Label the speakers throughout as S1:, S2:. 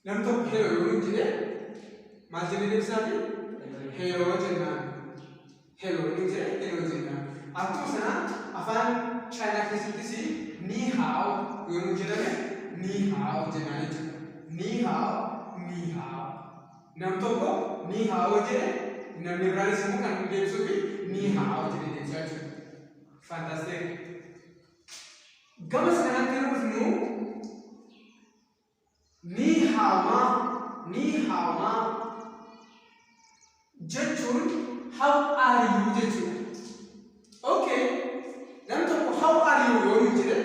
S1: Nam tokko hello yoo nuti jedhe maal jennee deebisnaafi hello jennaan. Hello nuti jedhe hello jennaan. Akkuma sana afaan China keessattis ni hao yoo nuti jedhame ni hao jennaan jechuudha. Ni hao, ni hao. Nam tokko ni hao jedhe namni biraanis immoo kan deebisuu fi ni hao jedhee deebisaa jechuudha. Fantastic. Gama sanatti yeroo dhufnu ni hao ma jechuun how are you jechuudha. Okay. Nam tokko how are you yoo nuti jedhe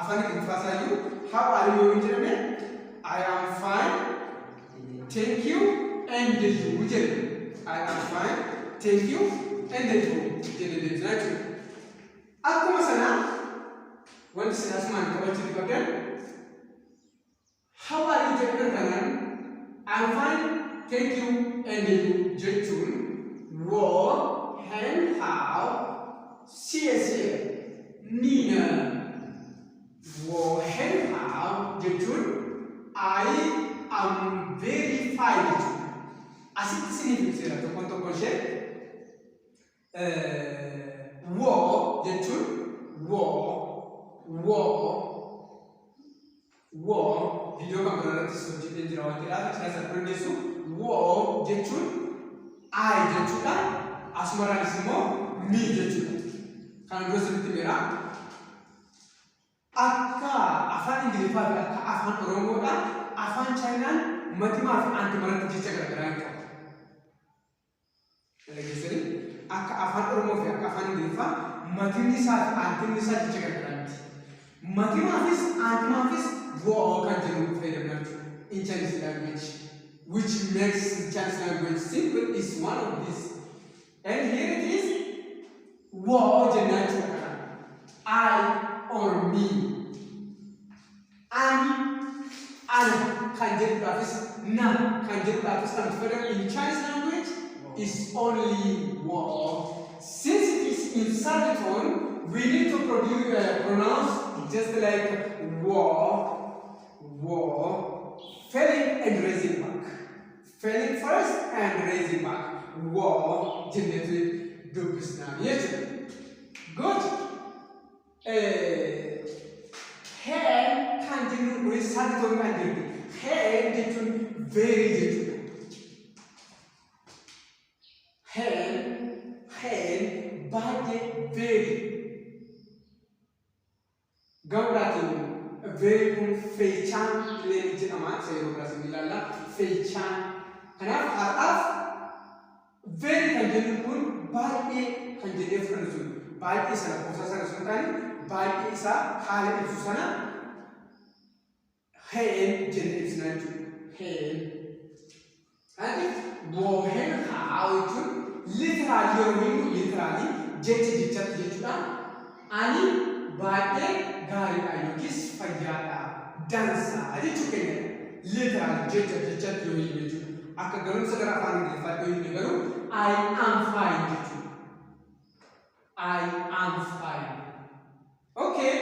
S1: afaan Ingiliffaasaa how are you yoo nuti jedhame I am fine, thank you, and you jedhe. I am fine, thank you, and you jedhe deebisnaa jechuudha. Akkuma sana wanti siyaasumaan qabachuuti qabdan how are you jedhan kanaan I am fine, thank you, and you jechuun wo hen hao xie nina wo hen hao jechuun I am very fine jechuudha. Asitti sinifimseera tokkoon tokkoon ishee wo jechuun wo video kan biraarattis hojjetee jira waan ta'eef achirraa isa dandeessu wo jechuun I jechuudha. Asumarraanis immoo me jechuudha. Kan dura sirriitti beera. Akka afaan Ingiliffaa fi akka afaan Oromoodha afaan Chaayinaan matimaa fi antimaratti jecha garagaraa hin qabu. Dhageessanii akka afaan Oromoo fi akka afaan Ingiliffaa matimni isaa fi antimni isaa jecha garagaraa miti. Matimaafis antimaafis wo kan jedhu fayyadamna jechuudha. In Chinese language, which makes Chinese language simple, is one of these. And here it is wo jennaan jechuudha. I or me. Ani, ana kan jedhuudhaafis na kan jedhuudhaafis kan fayyadamu in Chinese language is only wo. Since it is in subtone, we need to pronounce just like wo, filling and raising back. Filling first and raising back. Wo jennee dubbisnaa jechuudha. Good. Hair kan jennu kunis subtone kan jennu. Hair jechuun very jechuudha. Hair baay'ee very. Gawraatiin very kun feechaan illee ni jedhama. Seeroo biraas ni ilaalla. Feechaan. Kanaaf har'aaf very kan jennu kun baay'ee kan jedhee fudhannu sun baay'ee sana kuusaa sana sun taane baay'ee isaa haala ibsu sana heen jennee ibsina jechuudha. Heen. Kanaaf wohen haa jechuun literaalii yeroo hindu literaalii jechatti jechuudha. Ani baay'ee gaariidha yookiis fayyaadha dansaa jechuu keenya literaalii jechatti yoo hindu jechuudha. Akka galumsa gara afaan Ingiliffaatti yoo hindu garuu I am fine jechuudha. I am fine. Okay.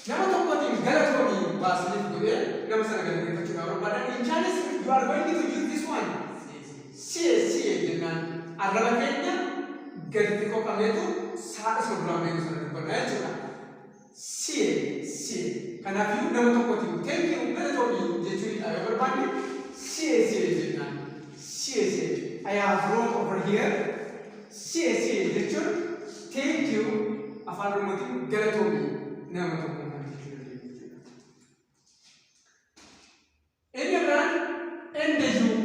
S1: Nama tokkotiin galatoomii baasaniif godhee nama sana galateeffachuudha barbaadan. In Chinese you are going to use this one. Sie jennaan arraba keenya gadi xiqqoo qabneetu saadha isa duraan beeku sana dubbannaa jechuudha. Sie. Kanaafuu nama tokkotiin thank you galatoomii jechuudha yoo barbaanne sie jennaan. Sie. I have wrote over here. Sie jechuun thank you afaan Oromootiin galatoomii nama tokko kan jechuudha. Inni biraan endeyyuu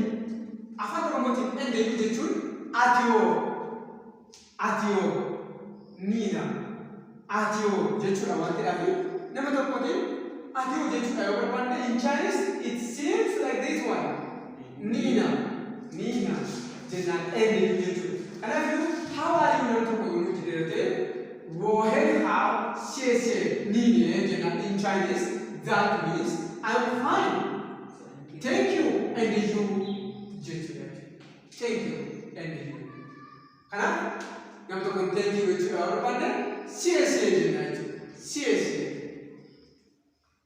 S1: afaan Oromootiin endeyyuu jechuun atiyoo niina atiyoo jechuudha waan ta'eef nama tokkotiin atiyoo jechuudha yoo barbaanne in Chinese it seems like this one niina jennaan endeyyuu jechuudha. Kanaafuu how are you nama tokko yoo nuti jedhee wohen hao xie niine jennaan in Chinese that means I'm fine. Thank you and you jechuudha. Thank you and you. Kanaaf nama tokkoon thank you jechuudha yoo barbaanne sie jennaan jechuudha.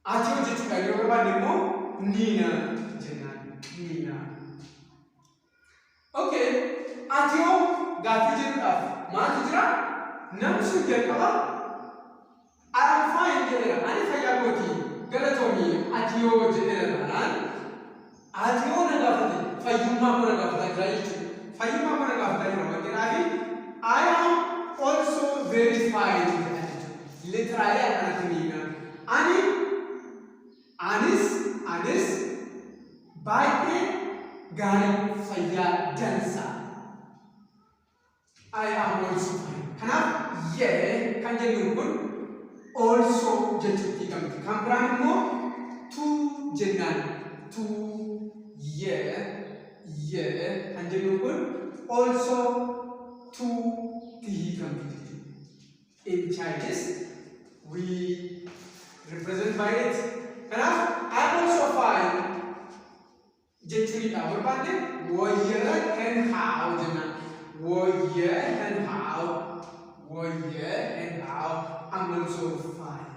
S1: Atiyoo jechuudha yoo barbaanne immoo Nina jenaan. Nina. Okay. Atiyoo gaaffii jedhuudhaaf maaltu jira? Namni sun jalqaba I am fine jedheera. Ani fayyaa kooti. Galatoomii atiyoo jedheera taanaan atiyoo na gaafate fayyummaa koo na gaafataa jira jechuudha. Fayyummaa koo na gaafataa jira waan jedhaafi I am also very fine jedha jechuudha. Literally akkanatti miidha. Anis baay'ee gaarii fayyaa dansaa. I am also fine. Kanaaf kan jennuun kun also jechuutti qabdi. Kan biraan immoo to jennaan. To kan jennuun kun also to qabdi. In Chinese we represent by it. Kanaaf I am also fine jechuudha. Barbaadde wayyaa and how jennaan. Wayyaa and how I'm also fine.